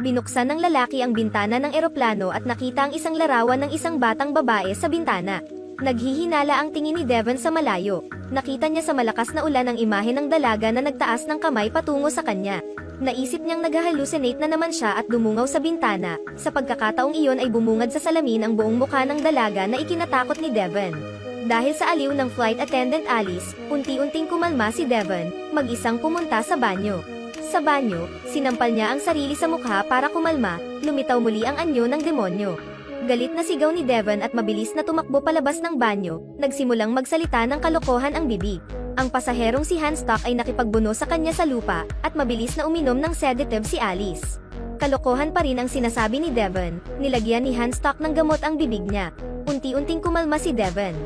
Binuksan ng lalaki ang bintana ng eroplano at nakita ang isang larawan ng isang batang babae sa bintana. Naghihinala ang tingin ni Devon sa malayo. Nakita niya sa malakas na ulan ang imahe ng dalaga na nagtaas ng kamay patungo sa kanya. Naisip niyang nag-hallucinate na naman siya at dumungaw sa bintana. Sa pagkakataong iyon ay bumungad sa salamin ang buong mukha ng dalaga na ikinatakot ni Devon. Dahil sa aliw ng flight attendant Alice, unti-unting kumalma si Devon, mag-isang pumunta sa banyo. Sa banyo, sinampal niya ang sarili sa mukha para kumalma, lumitaw muli ang anyo ng demonyo. Galit na sigaw ni Devon at mabilis na tumakbo palabas ng banyo, nagsimulang magsalita ng kalokohan ang bibig. Ang pasaherong si Hanstock ay nakipagbuno sa kanya sa lupa, at mabilis na uminom ng sedative si Alice. Kalokohan pa rin ang sinasabi ni Devon, nilagyan ni Hanstock ng gamot ang bibig niya. Unti-unting kumalma si Devon.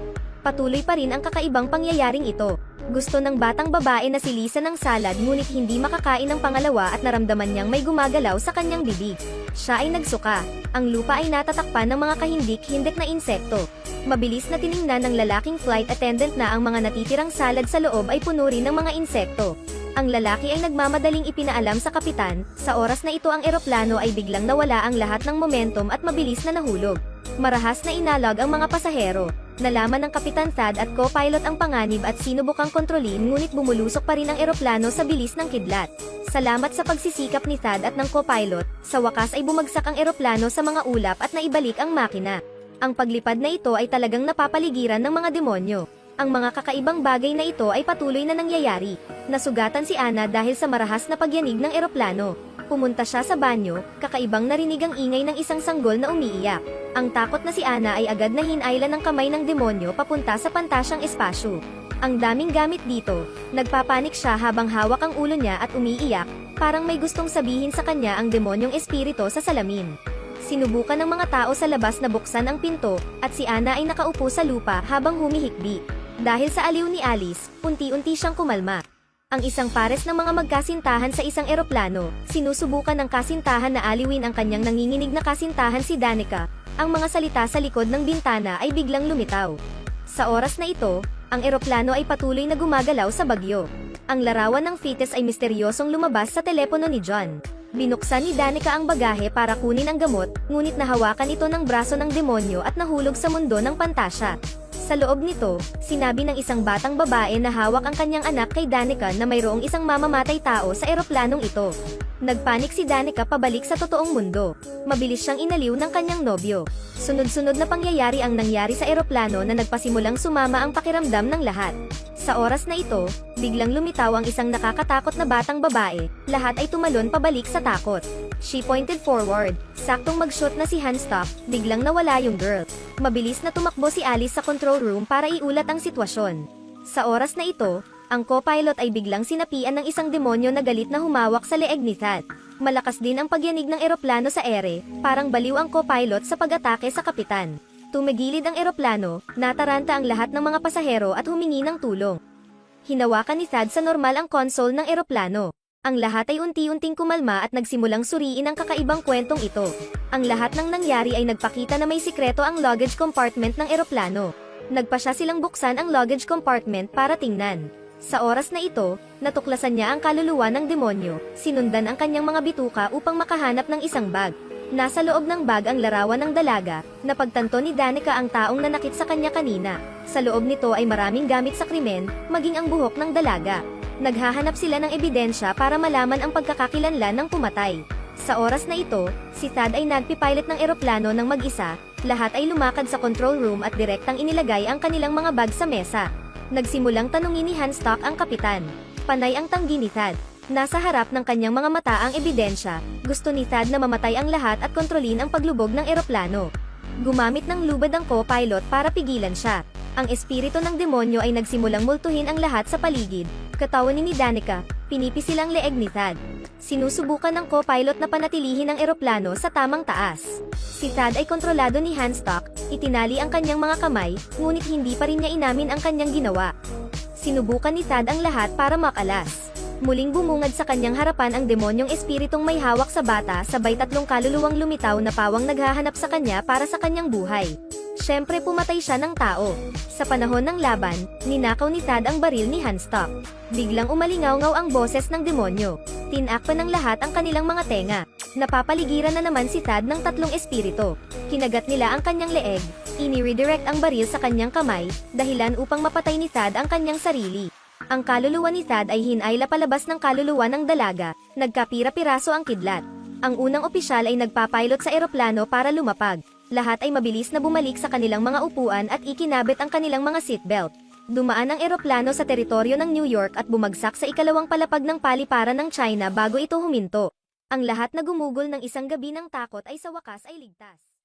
Patuloy pa rin ang kakaibang pangyayaring ito. Gusto ng batang babae na si Lisa ng salad ngunit hindi makakain ng pangalawa at naramdaman niyang may gumagalaw sa kanyang bibig. Siya ay nagsuka. Ang lupa ay natatakpan ng mga kahindik-hindik na insekto. Mabilis na tiningnan ng lalaking flight attendant na ang mga natitirang salad sa loob ay puno rin ng mga insekto. Ang lalaki ay nagmamadaling ipinaalam sa kapitan, sa oras na ito ang eroplano ay biglang nawala ang lahat ng momentum at mabilis na nahulog. Marahas na inalog ang mga pasahero. Nalaman ng Kapitan Thad at co-pilot ang panganib at sinubukang kontrolin ngunit bumulusok pa rin ang eroplano sa bilis ng kidlat. Salamat sa pagsisikap ni Thad at ng co-pilot, sa wakas ay bumagsak ang eroplano sa mga ulap at naibalik ang makina. Ang paglipad na ito ay talagang napapaligiran ng mga demonyo. Ang mga kakaibang bagay na ito ay patuloy na nangyayari. Nasugatan si Anna dahil sa marahas na pagyanig ng eroplano. Pumunta siya sa banyo, kakaibang narinig ang ingay ng isang sanggol na umiiyak. Ang takot na si Anna ay agad na hinailan ng kamay ng demonyo papunta sa pantasyang espasyo. Ang daming gamit dito, nagpapanik siya habang hawak ang ulo niya at umiiyak, parang may gustong sabihin sa kanya ang demonyong espirito sa salamin. Sinubukan ng mga tao sa labas na buksan ang pinto, at si Anna ay nakaupo sa lupa habang humihikbi. Dahil sa aliw ni Alice, unti-unti siyang kumalma. Ang isang pares ng mga magkasintahan sa isang eroplano, sinusubukan ng kasintahan na aliwin ang kanyang nanginginig na kasintahan si Danica. Ang mga salita sa likod ng bintana ay biglang lumitaw. Sa oras na ito, ang eroplano ay patuloy na gumagalaw sa bagyo. Ang larawan ng fetus ay misteryosong lumabas sa telepono ni John. Binuksan ni Danica ang bagahe para kunin ang gamot, ngunit nahawakan ito ng braso ng demonyo at nahulog sa mundo ng pantasya. Sa loob nito, sinabi ng isang batang babae na hawak ang kanyang anak kay Danica na mayroong isang mamamatay tao sa eroplanong ito. Nagpanik si Danica pabalik sa totoong mundo. Mabilis siyang inaliw ng kanyang nobyo. Sunod-sunod na pangyayari ang nangyari sa eroplano na nagpasimulang sumama ang pakiramdam ng lahat. Sa oras na ito, biglang lumitaw ang isang nakakatakot na batang babae, lahat ay tumalon pabalik sa takot. She pointed forward. Saktong mag-shoot na si Hanstock, biglang nawala yung girl. Mabilis na tumakbo si Alice sa control room para iulat ang sitwasyon. Sa oras na ito, ang co-pilot ay biglang sinapian ng isang demonyo na galit na humawak sa leeg ni Thad. Malakas din ang pagyanig ng eroplano sa ere, parang baliw ang co-pilot sa pag-atake sa kapitan. Tumigilid ang eroplano, nataranta ang lahat ng mga pasahero at humingi ng tulong. Hinawakan ni Thad sa normal ang console ng eroplano. Ang lahat ay unti-unting kumalma at nagsimulang suriin ang kakaibang kwentong ito. Ang lahat ng nangyari ay nagpakita na may sikreto ang luggage compartment ng eroplano. Nagpasya silang buksan ang luggage compartment para tingnan. Sa oras na ito, natuklasan niya ang kaluluwa ng demonyo, sinundan ang kanyang mga bituka upang makahanap ng isang bag. Nasa loob ng bag ang larawan ng dalaga, napagtanto ni Danica ang taong nanakit sa kanya kanina. Sa loob nito ay maraming gamit sa krimen, maging ang buhok ng dalaga. Naghahanap sila ng ebidensya para malaman ang pagkakakilanlan ng pumatay. Sa oras na ito, si Thad ay nagpipilot ng eroplano ng mag-isa, lahat ay lumakad sa control room at direktang inilagay ang kanilang mga bag sa mesa. Nagsimulang tanungin ni Hanstock ang kapitan. Panay ang tanggi ni Thad. Nasa harap ng kanyang mga mata ang ebidensya, gusto ni Thad na mamatay ang lahat at kontrolin ang paglubog ng eroplano. Gumamit ng lubad ang co-pilot para pigilan siya. Ang espiritu ng demonyo ay nagsimulang multuhin ang lahat sa paligid. Katawan ni Danica, pinipisi ang leeg ni Thad. Sinusubukan ng co-pilot na panatilihin ang eroplano sa tamang taas. Si Thad ay kontrolado ni Hanstock, itinali ang kanyang mga kamay, ngunit hindi pa rin niya inamin ang kanyang ginawa. Sinubukan ni Thad ang lahat para makalas. Muling bumungad sa kanyang harapan ang demonyong espiritong may hawak sa bata sabay tatlong kaluluwang lumitaw na pawang naghahanap sa kanya para sa kanyang buhay. Siyempre pumatay siya ng tao. Sa panahon ng laban, ninakaw ni Thad ang baril ni Hanstock. Biglang umalingaw-ngaw ang boses ng demonyo. Tinakpan ng lahat ang kanilang mga tenga. Napapaligiran na naman si Thad ng tatlong espiritu. Kinagat nila ang kanyang leeg, ini-redirect ang baril sa kanyang kamay, dahilan upang mapatay ni Thad ang kanyang sarili. Ang kaluluwa ni Thad ay hinayla palabas ng kaluluwa ng dalaga, nagkapira-piraso ang kidlat. Ang unang opisyal ay nagpapilot sa eroplano para lumapag. Lahat ay mabilis na bumalik sa kanilang mga upuan at ikinabit ang kanilang mga seatbelt. Dumaan ang eroplano sa teritoryo ng New York at bumagsak sa ikalawang palapag ng paliparan ng China bago ito huminto. Ang lahat na gumugol ng isang gabi ng takot ay sa wakas ay ligtas.